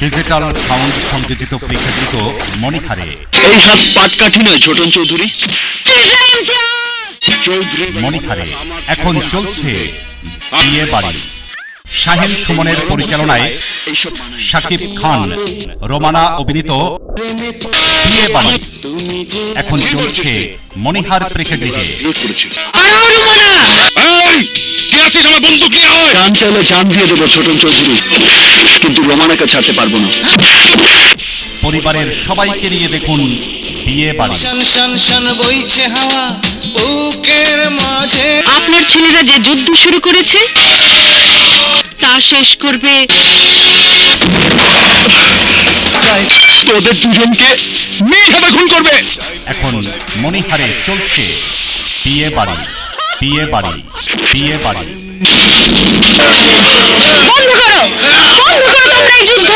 Digital sound সংযোজিত প্রেক্ষাগৃহ মণিহারে। এই সব পাটকাঠি নয় ছোটন চৌধুরী। মণিহারে এখন চলছে বিয়ে বাড়ি। শাহিন সুমনের পরিচালনায় শাকিব খান, রোমানা অভিনীত বিয়ে বাড়ি এখন চলছে মণিহার প্রেক্ষাগৃহে। জান চাইলে জান দিয়ে দেবো ছোটন চৌধুরী, কিন্তু রোমানাকে ছাড়তে পারবো না। পরিবারের সবাইকে নিয়ে দেখুন বিয়ে বাড়ি। আপনার ছেলেরা যে যুদ্ধ শুরু করেছে তা শেষ করবে তোদের দুজনকে নির্ঘাতে খুন করবে। এখন মণিহারে চলছে বিয়ে বাড়ি, বিয়ে বাড়ি, বিয়ে বাড়ি। বন্ধ করো, বন্ধ করো তোমরা এই যুদ্ধ।